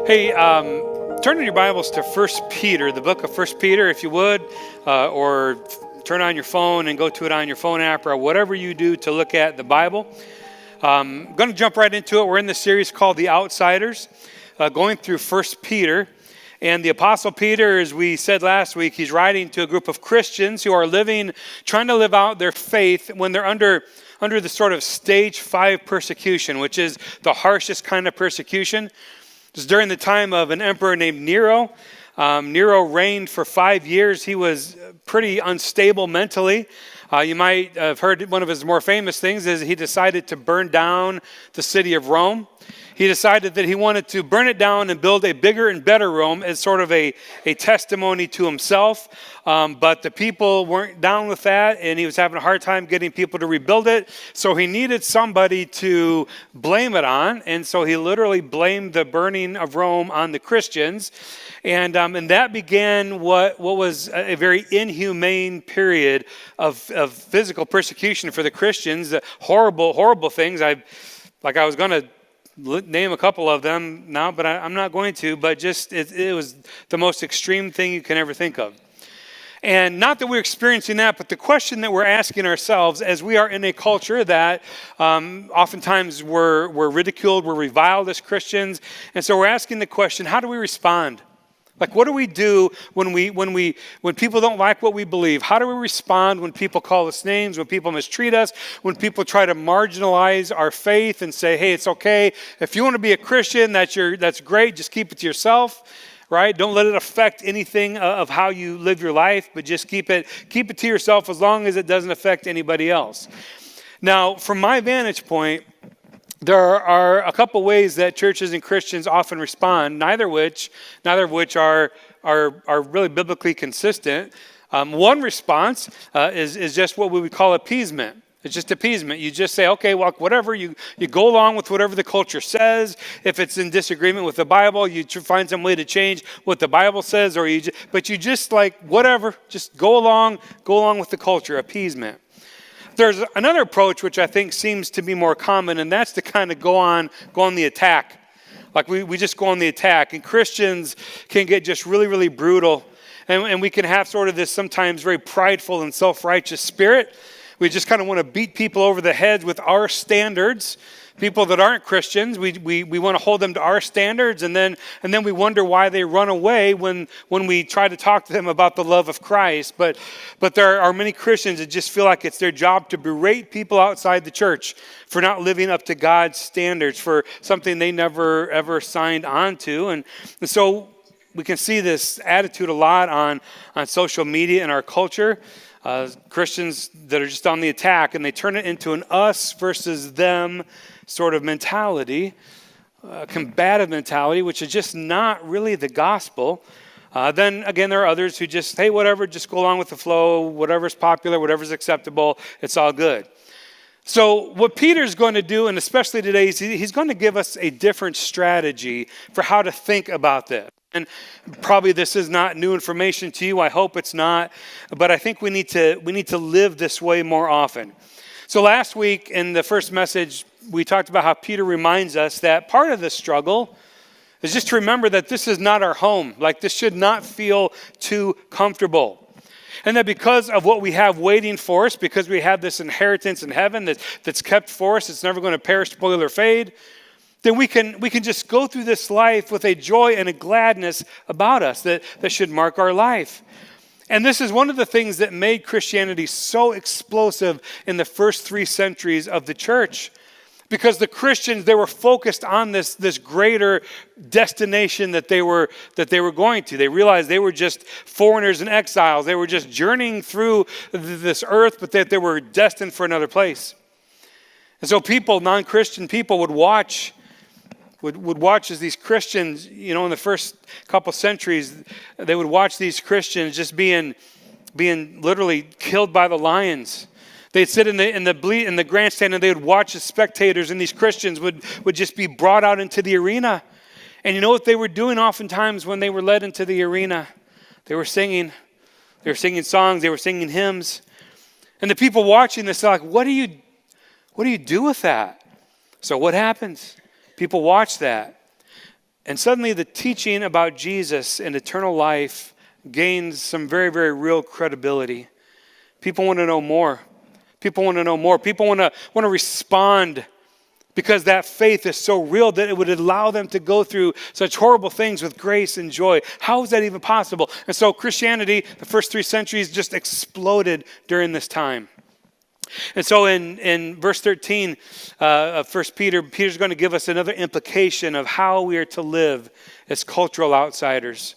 Hey, turn in your Bibles to First Peter, the book of First Peter, if you would, or turn on your phone and go to it on your phone app or whatever you do to look at the Bible. I'm going to jump right into it. We're in the series called The Outsiders, going through First Peter. And the Apostle Peter, as we said last week, he's writing to a group of Christians who are trying to live out their faith when they're under the sort of stage 5 persecution, which is the harshest kind of persecution. It was during the time of an emperor named Nero. Nero reigned for 5 years. He was pretty unstable mentally. You might have heard one of his more famous things is he decided to burn down the city of Rome. He decided that he wanted to burn it down and build a bigger and better Rome as sort of a testimony to himself. But the people weren't down with that, and he was having a hard time getting people to rebuild it. So he needed somebody to blame it on, and so he literally blamed the burning of Rome on the Christians. And that began what was a very inhumane period of physical persecution for the Christians. Horrible, horrible things. I was going to name a couple of them now, but I'm not going to. But just it was the most extreme thing you can ever think of. And not that we're experiencing that, but the question that we're asking ourselves as we are in a culture that oftentimes we're ridiculed, we're reviled as Christians. And so we're asking the question, how do we respond? Like, what do we do when people don't like what we believe? How do we respond when people call us names, when people mistreat us, when people try to marginalize our faith and say, hey, it's okay. If you want to be a Christian, that's great. Just keep it to yourself, right? Don't let it affect anything of how you live your life, but just keep it to yourself as long as it doesn't affect anybody else. Now, from my vantage point, there are a couple ways that churches and Christians often respond, neither of which are really biblically consistent. One response is just what we would call appeasement. It's just appeasement. You just say, okay, well, whatever. You go along with whatever the culture says. If it's in disagreement with the Bible, you find some way to change what the Bible says, but you just like whatever. Just go along with the culture. Appeasement. There's another approach which I think seems to be more common, and that's to kind of go on the attack. Like we just go on the attack, and Christians can get just really, really brutal, and we can have sort of this sometimes very prideful and self-righteous spirit. We just kind of want to beat people over the head with our standards. People that aren't Christians, we want to hold them to our standards, and then we wonder why they run away when we try to talk to them about the love of Christ. But there are many Christians that just feel like it's their job to berate people outside the church for not living up to God's standards, for something they never ever signed on to. And so we can see this attitude a lot on social media in our culture. Christians that are just on the attack, and they turn it into an us versus them sort of mentality, combative mentality, which is just not really the gospel. Then again, there are others who just, hey, whatever, just go along with the flow, whatever's popular, whatever's acceptable, it's all good. So what Peter's going to do, and especially today, he's going to give us a different strategy for how to think about this. And probably this is not new information to you. I hope it's not. But I think we need to live this way more often. So last week in the first message, we talked about how Peter reminds us that part of the struggle is just to remember that this is not our home. Like, this should not feel too comfortable. And that because of what we have waiting for us, because we have this inheritance in heaven that's kept for us, it's never going to perish, spoil, or fade, then we can just go through this life with a joy and a gladness about us that should mark our life. And this is one of the things that made Christianity so explosive in the first 3 centuries of the church. Because the Christians, they were focused on this greater destination that they were going to. They realized they were just foreigners and exiles. They were just journeying through this earth, but that they were destined for another place. And so non-Christian people would watch as these Christians, in the first couple centuries, they would watch these Christians just being literally killed by the lions. They'd sit in the grandstand, and they would watch as spectators, and these Christians would just be brought out into the arena. And you know what they were doing oftentimes when they were led into the arena? They were singing songs, they were singing hymns. And the people watching this are like, what do you do with that? So what happens? People watch that. And suddenly the teaching about Jesus and eternal life gains some very, very real credibility. People want to know more. People want to know more. People want to respond because that faith is so real that it would allow them to go through such horrible things with grace and joy. How is that even possible? And so Christianity, the first 3 centuries, just exploded during this time. And so in verse 13 of 1 Peter, Peter's going to give us another implication of how we are to live as cultural outsiders.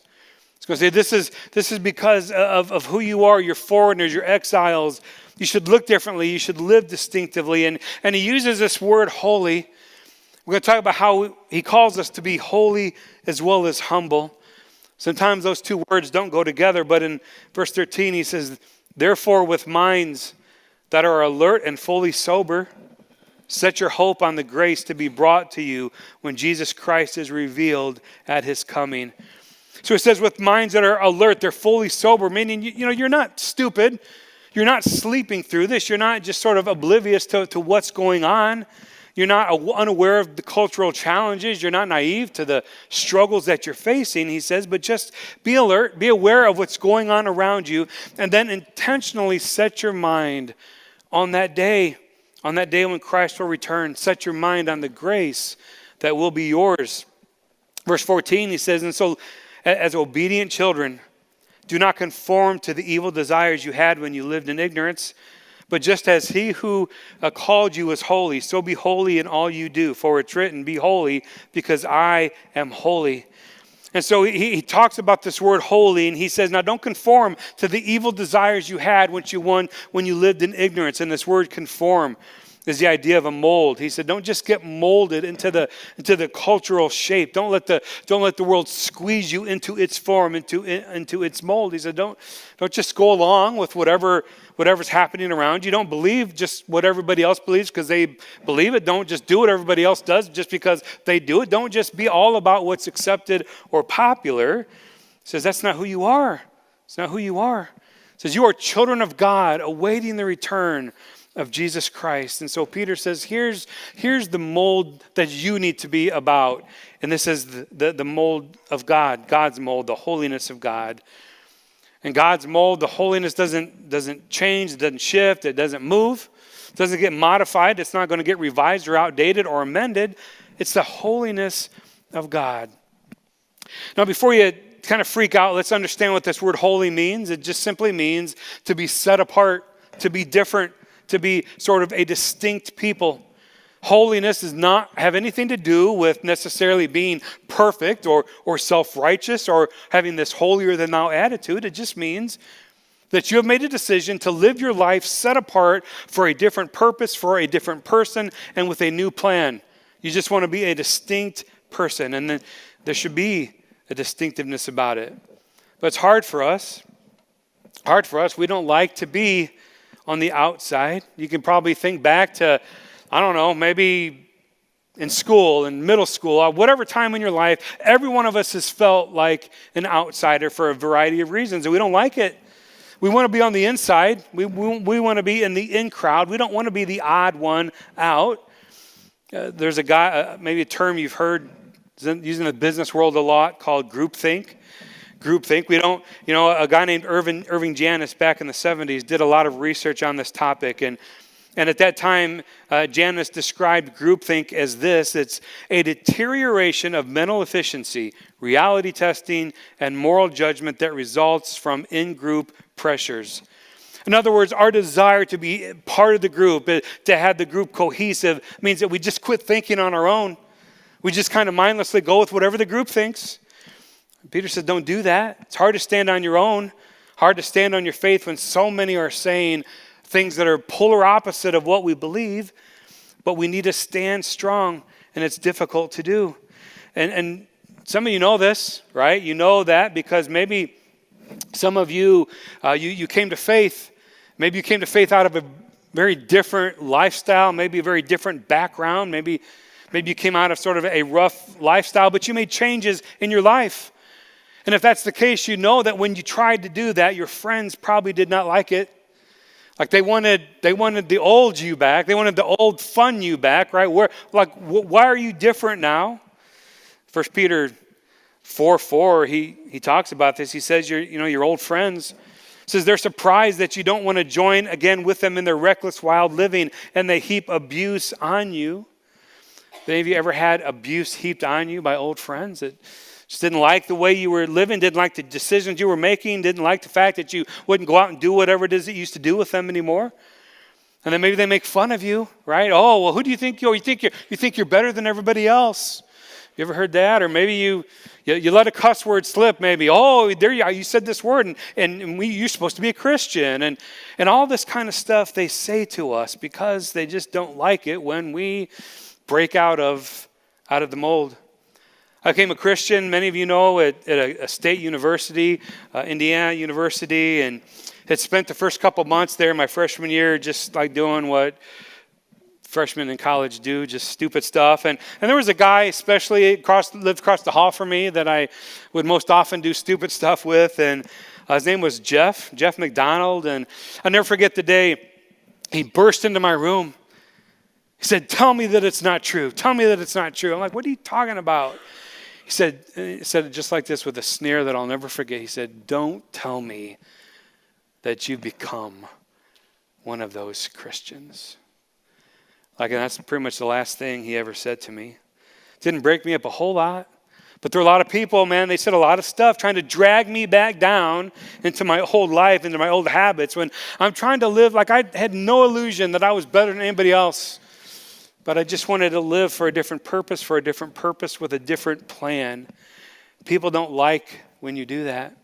He's going to say this is because of who you are. You're foreigners, you're exiles. You should look differently. You should live distinctively. And he uses this word holy. We're going to talk about how he calls us to be holy as well as humble. Sometimes those two words don't go together, but in verse 13 he says, therefore with minds that are alert and fully sober, set your hope on the grace to be brought to you when Jesus Christ is revealed at his coming. So it says with minds that are alert, they're fully sober, meaning you're not stupid. You're not sleeping through this. You're not just sort of oblivious to what's going on. You're not unaware of the cultural challenges. You're not naive to the struggles that you're facing, he says, but just be alert, be aware of what's going on around you, and then intentionally set your mind on that day when Christ will return. Set your mind on the grace that will be yours. Verse 14, he says, and so as obedient children, do not conform to the evil desires you had when you lived in ignorance, but just as he who called you is holy, so be holy in all you do. For it's written, be holy because I am holy. And so he talks about this word holy, and he says, now don't conform to the evil desires you had when you lived in ignorance. And this word conform is the idea of a mold. He said, don't just get molded into the cultural shape. Don't let the world squeeze you into its form, into its mold. He said, don't just go along with whatever's happening around you. Don't believe just what everybody else believes because they believe it. Don't just do what everybody else does just because they do it. Don't just be all about what's accepted or popular. He says, that's not who you are. It's not who you are. He says, you are children of God awaiting the return of Jesus Christ. And so Peter says, here's the mold that you need to be about. And this is the mold of God, God's mold, the holiness of God. And God's mold, the holiness doesn't change, it doesn't shift, it doesn't move, it doesn't get modified, it's not going to get revised or outdated or amended. It's the holiness of God. Now before you kind of freak out, let's understand what this word holy means. It just simply means to be set apart, to be different, to be sort of a distinct people. Holiness does not have anything to do with necessarily being perfect or self-righteous or having this holier-than-thou attitude. It just means that you have made a decision to live your life set apart for a different purpose, for a different person, and with a new plan. You just want to be a distinct person, and then there should be a distinctiveness about it. But it's hard for us. We don't like to be on the outside. You can probably think back to, I don't know, maybe in school, in middle school, whatever time in your life, every one of us has felt like an outsider for a variety of reasons, and we don't like it. We want to be on the inside. We want to be in the in crowd. We don't want to be the odd one out. There's a guy, maybe a term you've heard used in the business world a lot called groupthink. Groupthink. We don't, a guy named Irving Janis back in the 70s did a lot of research on this topic. And at that time, Janis described groupthink as this. It's a deterioration of mental efficiency, reality testing, and moral judgment that results from in-group pressures. In other words, our desire to be part of the group, to have the group cohesive, means that we just quit thinking on our own. We just kind of mindlessly go with whatever the group thinks. Peter said, don't do that. It's hard to stand on your own, hard to stand on your faith when so many are saying things that are polar opposite of what we believe, but we need to stand strong, and it's difficult to do. And some of you know this, right? You know that because maybe some of you, you came to faith. Maybe you came to faith out of a very different lifestyle, maybe a very different background. Maybe you came out of sort of a rough lifestyle, but you made changes in your life. And if that's the case, you know that when you tried to do that, your friends probably did not like it. Like they wanted the old you back. They wanted the old fun you back, right? Why are you different now? 1 Peter 4:4, he talks about this. He says, your old friends, says they're surprised that you don't want to join again with them in their reckless, wild living, and they heap abuse on you. Have any of you ever had abuse heaped on you by old friends that just didn't like the way you were living, didn't like the decisions you were making, didn't like the fact that you wouldn't go out and do whatever it is that you used to do with them anymore? And then maybe they make fun of you, right? Oh, well, who do you think you are? You think you're better than everybody else. You ever heard that? Or maybe you let a cuss word slip, maybe. Oh, there you are. You said this word, and you're supposed to be a Christian. And all this kind of stuff they say to us because they just don't like it when we break out of the mold. I became a Christian, many of you know, at a state university, Indiana University, and had spent the first couple months there my freshman year just like doing what freshmen in college do, just stupid stuff. And there was a guy especially lived across the hall from me that I would most often do stupid stuff with, and his name was Jeff McDonald. And I'll never forget the day he burst into my room. He said, "Tell me that it's not true. Tell me that it's not true." I'm like, "What are you talking about?" He said it just like this with a sneer that I'll never forget. He said, "Don't tell me that you've become one of those Christians." And that's pretty much the last thing he ever said to me. It didn't break me up a whole lot. But there were a lot of people, man, they said a lot of stuff trying to drag me back down into my old life, into my old habits, when I'm trying to live like I had no illusion that I was better than anybody else. But I just wanted to live for a different purpose with a different plan. People don't like when you do that.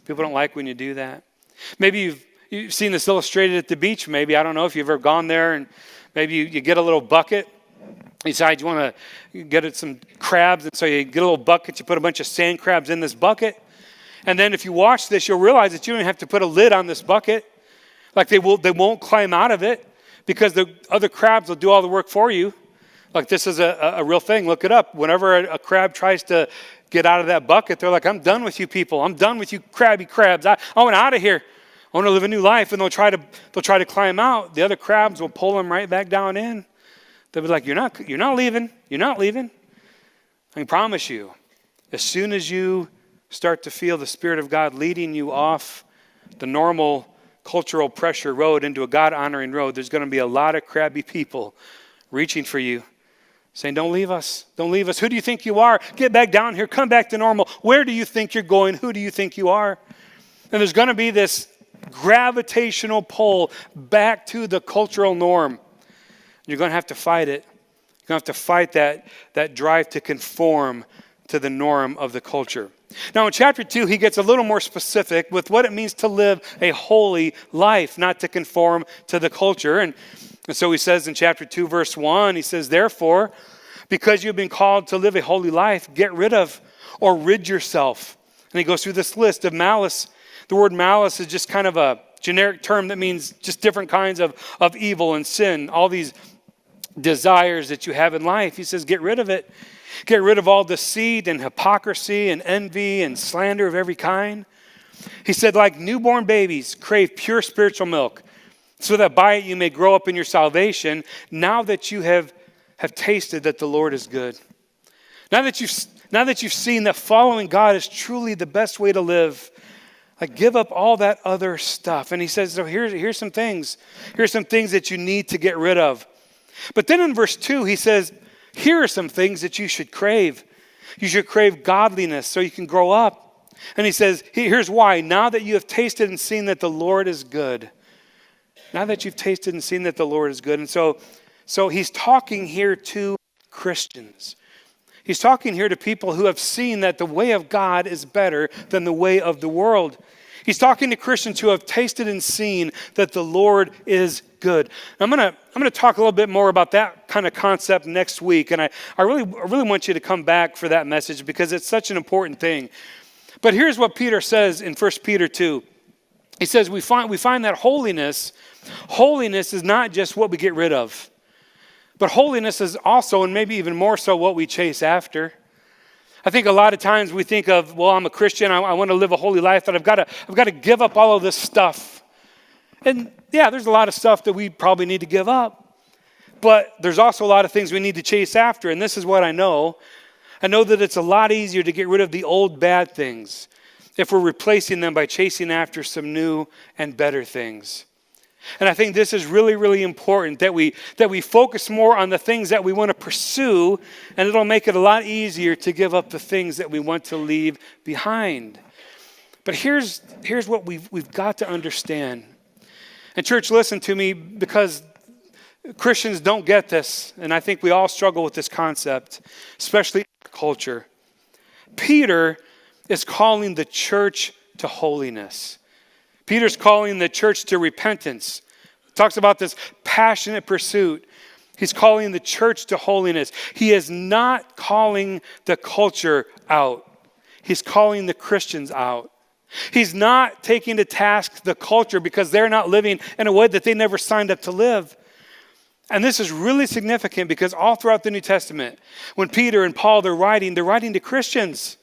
People don't like when you do that. Maybe you've seen this illustrated at the beach, maybe. I don't know if you've ever gone there, and maybe you get a little bucket. You decide you want to get some crabs, and so you get a little bucket, you put a bunch of sand crabs in this bucket. And then if you watch this, you'll realize that you don't have to put a lid on this bucket. Like they won't climb out of it, because the other crabs will do all the work for you. Like this is a real thing. Look it up. Whenever a crab tries to get out of that bucket, they're like, "I'm done with you people. I'm done with you crabby crabs. I want out of here. I want to live a new life." And they'll try to climb out. The other crabs will pull them right back down in. They'll be like, You're not leaving. You're not leaving." I can promise you, as soon as you start to feel the Spirit of God leading you off the normal cultural pressure road into a God-honoring road, there's going to be a lot of crabby people reaching for you, saying, "Don't leave us. Don't leave us. Who do you think you are? Get back down here. Come back to normal. Where do you think you're going? Who do you think you are?" And there's going to be this gravitational pull back to the cultural norm. You're going to have to fight it. You're going to have to fight that drive to conform to the norm of the culture. Now in chapter 2, he gets a little more specific with what it means to live a holy life, not to conform to the culture. And so he says in chapter 2, verse 1, he says, "Therefore, because you've been called to live a holy life, get rid of or rid yourself." And he goes through this list of malice. The word malice is just kind of a generic term that means just different kinds of evil and sin, all these desires that you have in life. He says, get rid of it. Get rid of all deceit and hypocrisy and envy and slander of every kind. He said, like newborn babies, crave pure spiritual milk, so that by it you may grow up in your salvation, now that you have tasted that the Lord is good. Now that you've seen that following God is truly the best way to live, like give up all that other stuff. And he says, so here's some things. Here's some things that you need to get rid of. But then in verse 2, he says, here are some things that you should crave. You should crave godliness so you can grow up. And he says, here's why. Now that you have tasted and seen that the Lord is good. Now that you've tasted and seen that the Lord is good. And so he's talking here to Christians. He's talking here to people who have seen that the way of God is better than the way of the world. He's talking to Christians who have tasted and seen that the Lord is good. I'm going to talk a little bit more about that kind of concept next week, and I really want you to come back for that message because it's such an important thing. But here's what Peter says in 1 Peter 2. He says we find that holiness is not just what we get rid of, but holiness is also, and maybe even more so, what we chase after. I think a lot of times we think of, well, I'm a Christian, I want to live a holy life, that I've got to give up all of this stuff. And yeah, there's a lot of stuff that we probably need to give up. But there's also a lot of things we need to chase after. And this is what I know. I know that it's a lot easier to get rid of the old bad things if we're replacing them by chasing after some new and better things. And I think this is really, really important that we focus more on the things that we want to pursue, and it'll make it a lot easier to give up the things that we want to leave behind. But here's what we've got to understand. And church, listen to me, because Christians don't get this, and I think we all struggle with this concept, especially in our culture. Peter is calling the church to holiness. Peter's calling the church to repentance. He talks about this passionate pursuit. He's calling the church to holiness. He is not calling the culture out. He's calling the Christians out. He's not taking to task the culture because they're not living in a way that they never signed up to live. And this is really significant because all throughout the New Testament, when Peter and Paul, they're writing to Christians.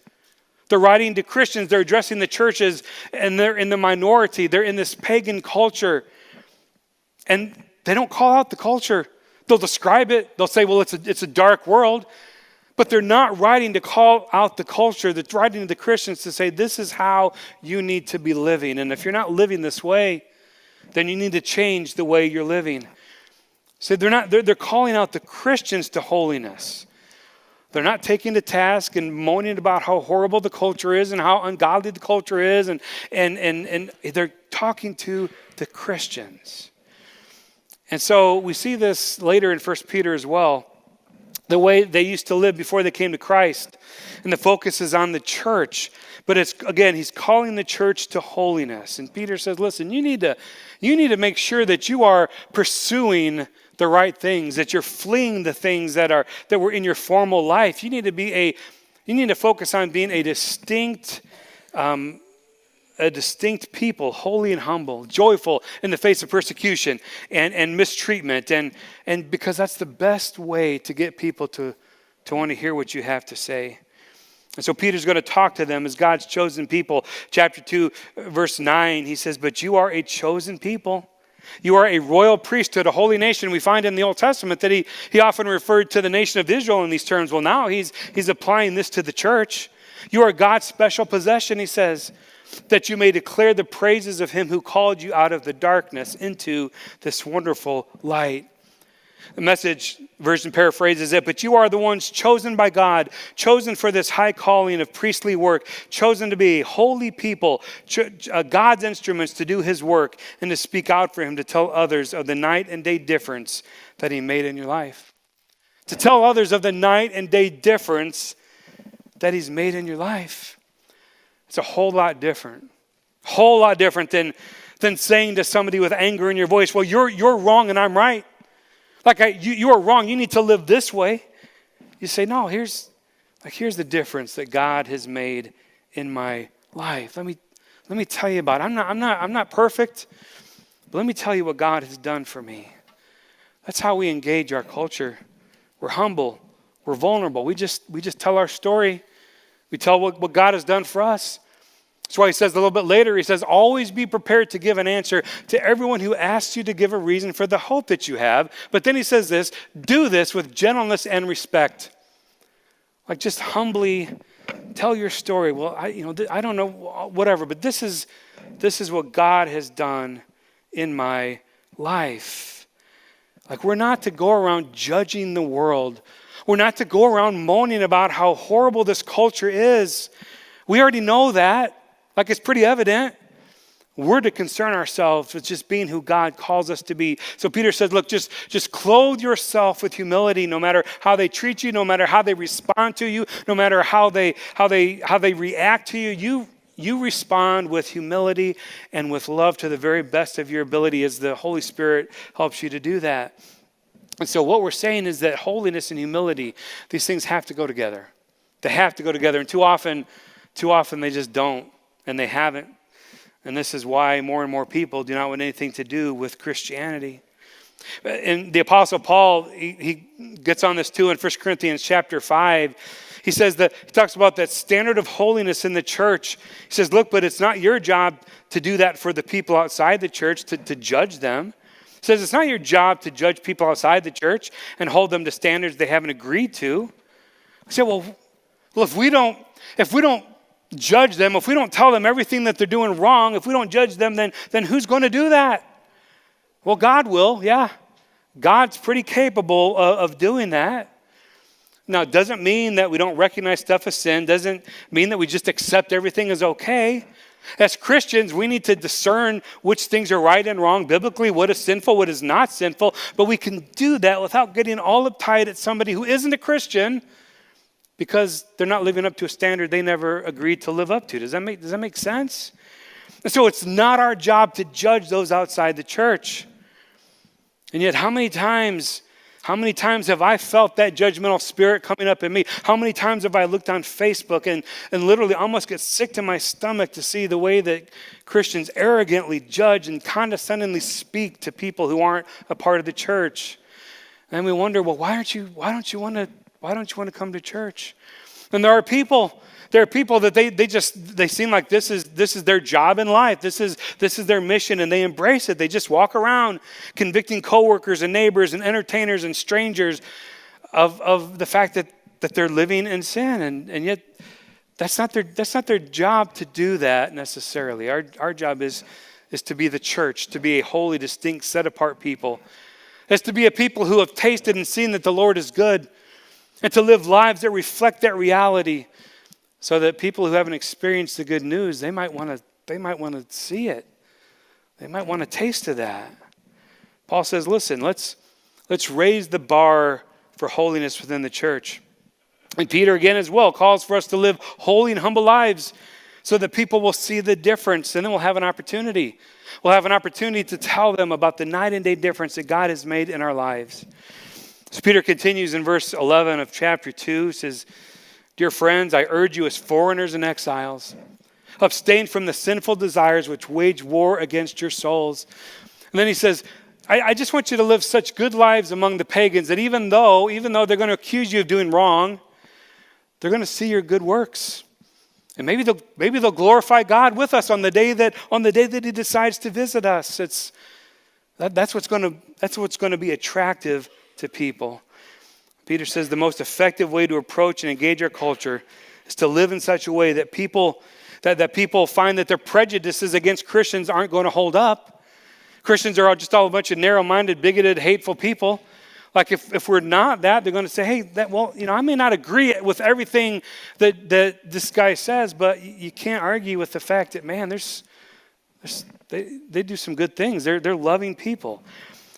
They're writing to Christians. They're addressing the churches, and they're in the minority. They're in this pagan culture. And they don't call out the culture. They'll describe it. They'll say, well, it's a dark world. But they're not writing to call out the culture. They're writing to the Christians to say, this is how you need to be living. And if you're not living this way, then you need to change the way you're living. So they're calling out the Christians to holiness. They're not taking to task and moaning about how horrible the culture is and how ungodly the culture is, and they're talking to the Christians. And so we see this later in 1 Peter as well, the way they used to live before they came to Christ. And the focus is on the church. But he's calling the church to holiness. And Peter says, listen, you need to make sure that you are pursuing the right things, that you're fleeing the things that were in your formal life. You need to focus on being a distinct people, holy and humble, joyful in the face of persecution and mistreatment, and because that's the best way to get people to want to hear what you have to say. And so Peter's going to talk to them as God's chosen people. Chapter 2, verse 9, he says, but you are a chosen people. You are a royal priesthood, a holy nation. We find in the Old Testament that he often referred to the nation of Israel in these terms. Well, now he's applying this to the church. You are God's special possession, he says, that you may declare the praises of him who called you out of the darkness into this wonderful light. The Message version paraphrases it, but you are the ones chosen by God, chosen for this high calling of priestly work, chosen to be a holy people, God's instruments to do his work and to speak out for him, to tell others of the night and day difference that he made in your life. To tell others of the night and day difference that he's made in your life. It's a whole lot different than saying to somebody with anger in your voice, well, you're wrong and I'm right. You are wrong. You need to live this way. You say, no, here's the difference that God has made in my life. Let me tell you about it. I'm not perfect, but let me tell you what God has done for me. That's how we engage our culture. We're humble. We're vulnerable. We just tell our story. We tell what God has done for us. That's why he says a little bit later, he says, always be prepared to give an answer to everyone who asks you to give a reason for the hope that you have. But then he says this, do this with gentleness and respect. Just humbly tell your story. Well, I don't know, whatever, but this is what God has done in my life. We're not to go around judging the world. We're not to go around moaning about how horrible this culture is. We already know that. It's pretty evident. We're to concern ourselves with just being who God calls us to be. So Peter says, look, just clothe yourself with humility, no matter how they treat you, no matter how they respond to you, no matter how they react to you. You respond with humility and with love to the very best of your ability as the Holy Spirit helps you to do that. And so what we're saying is that holiness and humility, these things have to go together. They have to go together. And too often they just don't, and they haven't. And this is why more and more people do not want anything to do with Christianity. And the Apostle Paul, he gets on this too in 1 Corinthians chapter 5. He talks about that standard of holiness in the church. He says, look, but it's not your job to do that for the people outside the church, to judge them. He says it's not your job to judge people outside the church and hold them to standards they haven't agreed to. I say, well, Well, if we don't judge them, if we don't tell them everything that they're doing wrong, if we don't judge them, then who's going to do that? Well, God will, yeah. God's pretty capable of doing that. Now, it doesn't mean that we don't recognize stuff as sin, doesn't mean that we just accept everything as okay. As Christians, we need to discern which things are right and wrong biblically, what is sinful, what is not sinful, but we can do that without getting all uptight at somebody who isn't a Christian because they're not living up to a standard they never agreed to live up to. Does that make sense? And so it's not our job to judge those outside the church. And yet, how many times have I felt that judgmental spirit coming up in me? How many times have I looked on Facebook and literally almost get sick to my stomach to see the way that Christians arrogantly judge and condescendingly speak to people who aren't a part of the church? And we wonder, well, why don't you want to come to church? And there are people that they seem like this is their job in life. This is their mission, and they embrace it. They just walk around convicting coworkers and neighbors and entertainers and strangers of the fact that they're living in sin. And yet that's not their job to do that necessarily. Our job is to be the church, to be a holy, distinct, set apart people. It's to be a people who have tasted and seen that the Lord is good, and to live lives that reflect that reality. So that people who haven't experienced the good news, they might want to see it. They might want to taste of that. Paul says, listen, let's raise the bar for holiness within the church. And Peter again as well calls for us to live holy and humble lives so that people will see the difference, and then we'll have an opportunity. We'll have an opportunity to tell them about the night and day difference that God has made in our lives. So Peter continues in verse 11 of chapter 2, says, dear friends, I urge you as foreigners and exiles, abstain from the sinful desires which wage war against your souls. And then he says, I just want you to live such good lives among the pagans that even though they're going to accuse you of doing wrong, they're going to see your good works. And maybe they'll glorify God with us on the day that he decides to visit us. That's what's going to be attractive to people. Peter says the most effective way to approach and engage our culture is to live in such a way that people find that their prejudices against Christians aren't going to hold up. Christians are just all a bunch of narrow-minded, bigoted, hateful people. Like if we're not that, they're going to say, hey, I may not agree with everything that this guy says, but you can't argue with the fact that, man, they do some good things. They're loving people.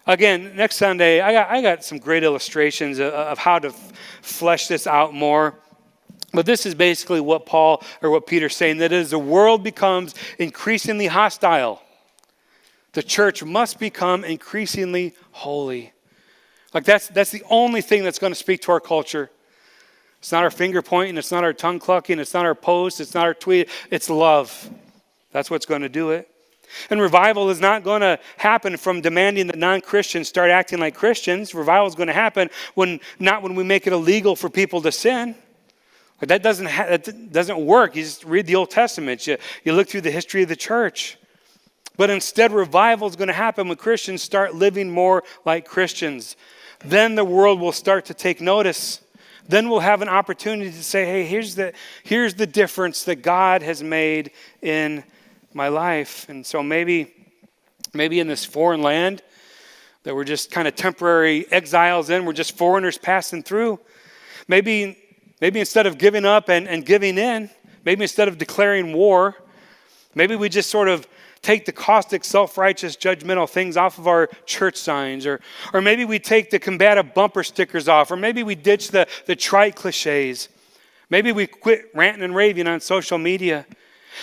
Again, next Sunday, I got some great illustrations of how to flesh this out more. But this is basically what Peter's saying, that as the world becomes increasingly hostile, the church must become increasingly holy. Like that's the only thing that's going to speak to our culture. It's not our finger pointing, it's not our tongue clucking, it's not our post, it's not our tweet, it's love. That's what's going to do it. And revival is not going to happen from demanding that non-Christians start acting like Christians. Revival is going to happen not when we make it illegal for people to sin. Like that doesn't work. You just read the Old Testament. You look through the history of the church. But instead, revival is going to happen when Christians start living more like Christians. Then the world will start to take notice. Then we'll have an opportunity to say, hey, here's the difference that God has made in my life. And so maybe in this foreign land that we're just kind of temporary exiles in, we're just foreigners passing through. Maybe instead of giving up and giving in, maybe instead of declaring war, maybe we just sort of take the caustic, self-righteous, judgmental things off of our church signs, or maybe we take the combative bumper stickers off, or maybe we ditch the trite cliches. Maybe we quit ranting and raving on social media.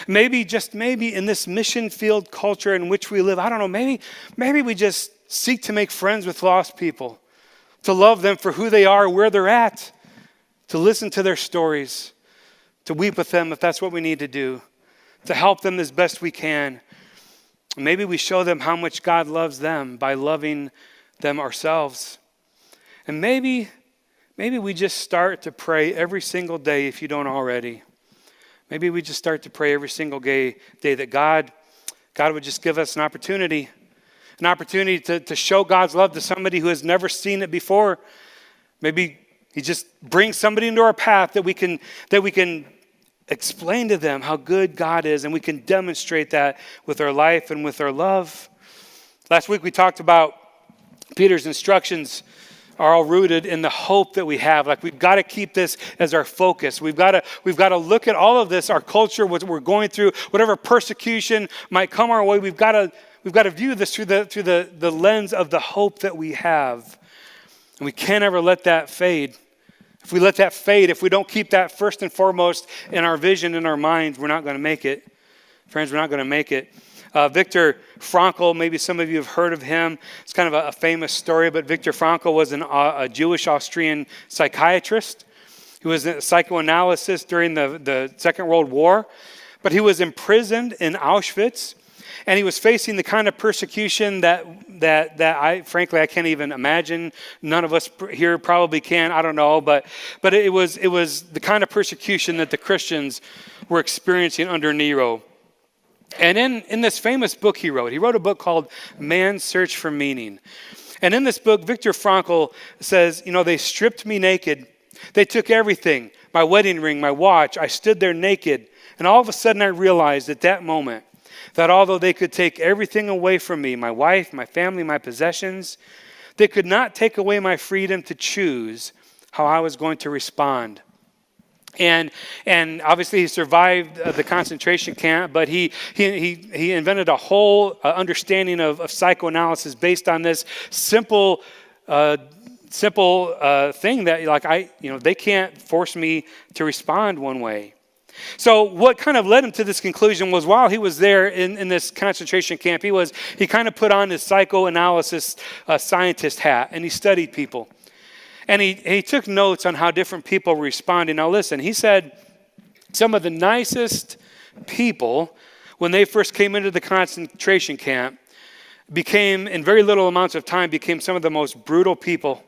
Maybe, just maybe, in this mission-field culture in which we live, I don't know, maybe we just seek to make friends with lost people, to love them for who they are, where they're at, to listen to their stories, to weep with them if that's what we need to do, to help them as best we can. Maybe we show them how much God loves them by loving them ourselves. And maybe we just start to pray every single day if you don't already. Maybe we just start to pray every single day that God would just give us an opportunity to show God's love to somebody who has never seen it before. Maybe He just brings somebody into our path that we can explain to them how good God is, and we can demonstrate that with our life and with our love. Last week we talked about Peter's instructions are all rooted in the hope that we have. Like, we've got to keep this as our focus. We've got to look at all of this, our culture, what we're going through, whatever persecution might come our way. We've got to view this through the lens of the hope that we have. And we can't ever let that fade. If we let that fade, if we don't keep that first and foremost in our vision, in our minds, we're not going to make it. Friends, we're not going to make it. Viktor Frankl, maybe some of you have heard of him. It's kind of a famous story, but Viktor Frankl was a Jewish Austrian psychiatrist. He was a psychoanalyst during the Second World War, but he was imprisoned in Auschwitz, and he was facing the kind of persecution that I can't even imagine. None of us here probably can. I don't know, but it was the kind of persecution that the Christians were experiencing under Nero. And in this famous book he wrote a book called Man's Search for Meaning. And in this book, Viktor Frankl says, they stripped me naked. They took everything, my wedding ring, my watch. I stood there naked. And all of a sudden I realized at that moment that although they could take everything away from me, my wife, my family, my possessions, they could not take away my freedom to choose how I was going to respond. And obviously he survived the concentration camp, but he invented a whole understanding of psychoanalysis based on this simple thing that they can't force me to respond one way. So what kind of led him to this conclusion was, while he was there in this concentration camp, he kind of put on his psychoanalysis scientist hat, and he studied people. And he took notes on how different people were responding. Now listen, he said some of the nicest people, when they first came into the concentration camp, in very little amounts of time, became some of the most brutal people.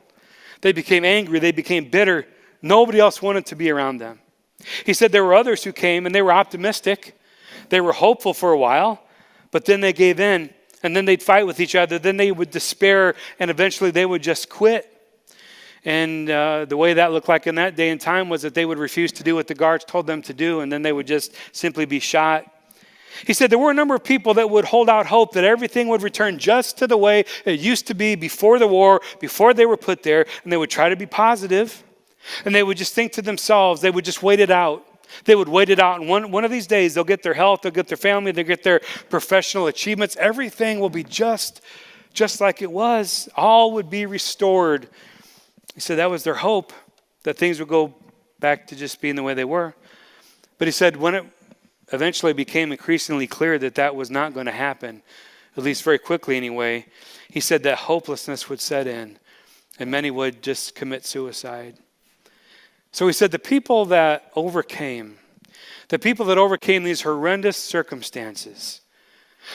They became angry. They became bitter. Nobody else wanted to be around them. He said there were others who came and they were optimistic. They were hopeful for a while, but then they gave in, and then they'd fight with each other. Then they would despair, and eventually they would just quit. And the way that looked like in that day and time was that they would refuse to do what the guards told them to do, and then they would just simply be shot. He said there were a number of people that would hold out hope that everything would return just to the way it used to be before the war, before they were put there, and they would try to be positive, and they would just think to themselves, they would just wait it out. They would wait it out, and one of these days they'll get their health, they'll get their family, they'll get their professional achievements. Everything will be just like it was. All would be restored. He said that was their hope, that things would go back to just being the way they were. But he said when it eventually became increasingly clear that was not going to happen, at least very quickly anyway, he said that hopelessness would set in and many would just commit suicide. So he said the people that overcame these horrendous circumstances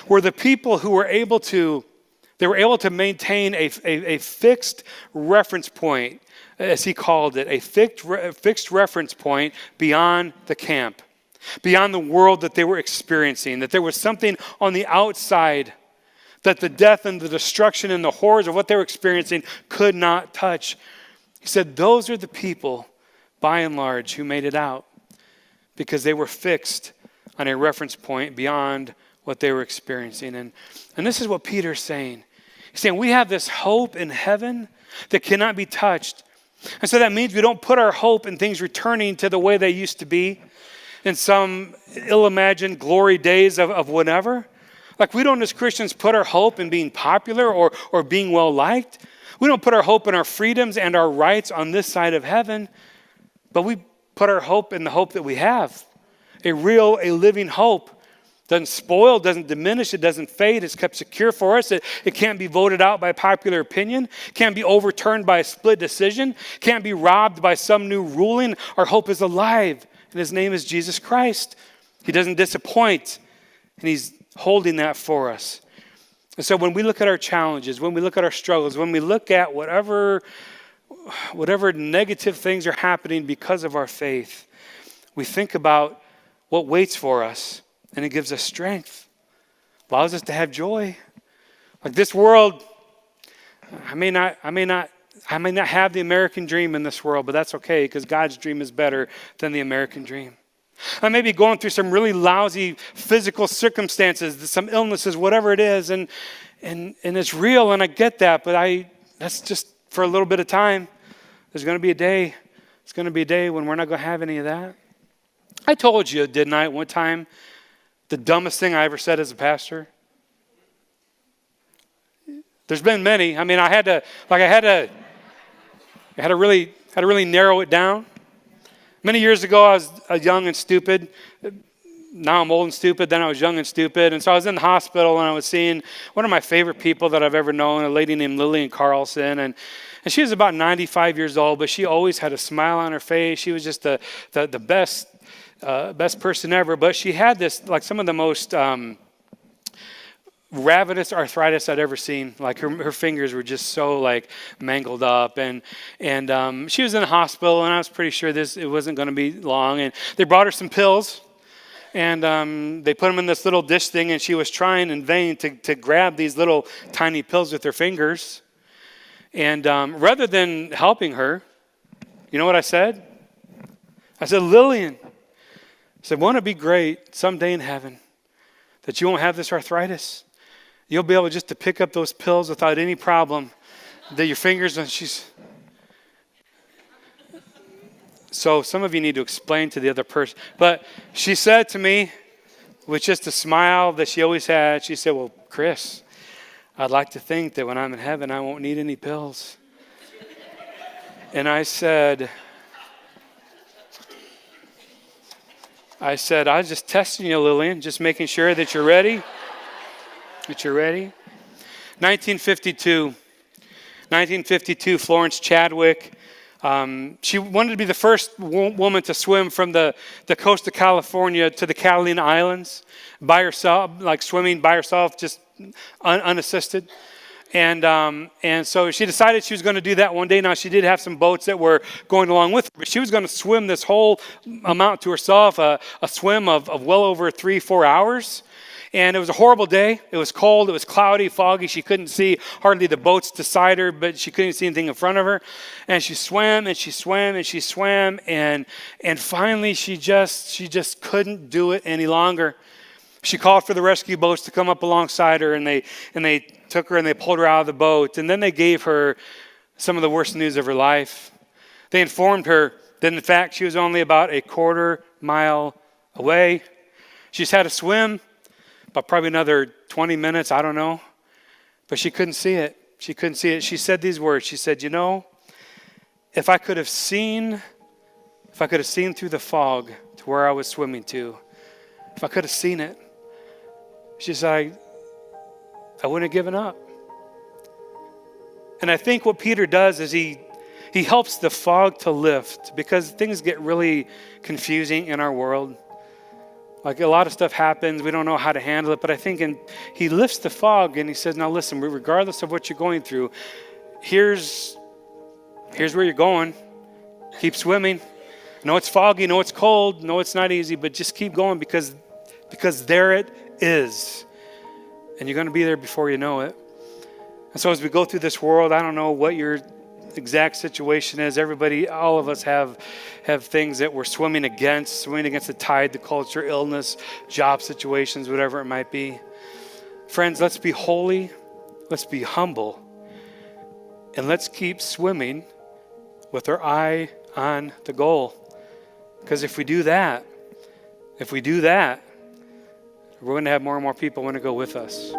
were the people who were able to maintain a fixed reference point, as he called it, a fixed reference point beyond the camp, beyond the world that they were experiencing, that there was something on the outside that the death and the destruction and the horrors of what they were experiencing could not touch. He said those are the people, by and large, who made it out because they were fixed on a reference point beyond what they were experiencing. And this is what Peter's saying. He's saying we have this hope in heaven that cannot be touched. And so that means we don't put our hope in things returning to the way they used to be in some ill-imagined glory days of whatever. Like, we don't as Christians put our hope in being popular or being well-liked. We don't put our hope in our freedoms and our rights on this side of heaven, but we put our hope in the hope that we have. A living hope. Doesn't spoil, doesn't diminish, it doesn't fade. It's kept secure for us. It can't be voted out by popular opinion. Can't be overturned by a split decision. Can't be robbed by some new ruling. Our hope is alive, and his name is Jesus Christ. He doesn't disappoint, and he's holding that for us. And so when we look at our challenges, when we look at our struggles, when we look at whatever negative things are happening because of our faith, we think about what waits for us. And it gives us strength, allows us to have joy. Like, this world, I may not I may not have the American dream in this world, but that's okay because God's dream is better than the American dream. I may be going through some really lousy physical circumstances, some illnesses, whatever it is, and it's real, and I get that, but that's just for a little bit of time. There's going to be a day. It's going to be a day when we're not going to have any of that. I told you, didn't I, one time, the dumbest thing I ever said as a pastor? There's been many. I mean, I had to really narrow it down. Many years ago, I was young and stupid. Now I'm old and stupid. Then I was young and stupid. And so I was in the hospital, and I was seeing one of my favorite people that I've ever known, a lady named Lillian Carlson. And she was about 95 years old, but she always had a smile on her face. She was just the best person ever. But she had this, like some of the most ravenous arthritis I'd ever seen. Like her fingers were just so like mangled up, and she was in the hospital, and I was pretty sure it wasn't going to be long. And they brought her some pills, and they put them in this little dish thing, and she was trying in vain to grab these little tiny pills with her fingers. And rather than helping her, you know what I said? I said, Lillian, I said, won't it be great someday in heaven that you won't have this arthritis? You'll be able just to pick up those pills without any problem. That your fingers, and so some of you need to explain to the other person. But she said to me, with just a smile that she always had, she said, well, Chris, I'd like to think that when I'm in heaven, I won't need any pills. And I said, I was just testing you, Lillian, just making sure that you're ready. 1952, Florence Chadwick. She wanted to be the first woman to swim from the coast of California to the Catalina Islands by herself, like swimming by herself, just unassisted. And so she decided she was going to do that one day. Now, she did have some boats that were going along with her, but she was going to swim this whole amount to herself, a swim of well over 3-4 hours. And it was a horrible day. It was cold. It was cloudy, foggy. She couldn't see hardly the boats beside her, but she couldn't see anything in front of her. And she swam and she swam and she swam. And finally, she just couldn't do it any longer. She called for the rescue boats to come up alongside her, and they took her and they pulled her out of the boat. And then they gave her some of the worst news of her life. They informed her that, in fact, she was only about a quarter mile away. She's had to swim about probably another 20 minutes, I don't know. But she couldn't see it. She couldn't see it. She said these words. She said, if I could have seen through the fog to where I was swimming to, if I could have seen it, she said, I wouldn't have given up. And I think what Peter does is he helps the fog to lift, because things get really confusing in our world. Like a lot of stuff happens, we don't know how to handle it, but I think he lifts the fog and he says, now listen, regardless of what you're going through, here's where you're going. Keep swimming. No, it's foggy, no, it's cold, no, it's not easy, but just keep going because there it is. And you're going to be there before you know it. And so as we go through this world, I don't know what your exact situation is. All of us have things that we're swimming against the tide, the culture, illness, job situations, whatever it might be. Friends, let's be holy, let's be humble, and let's keep swimming with our eye on the goal. Because if we do that, we're going to have more and more people want to go with us.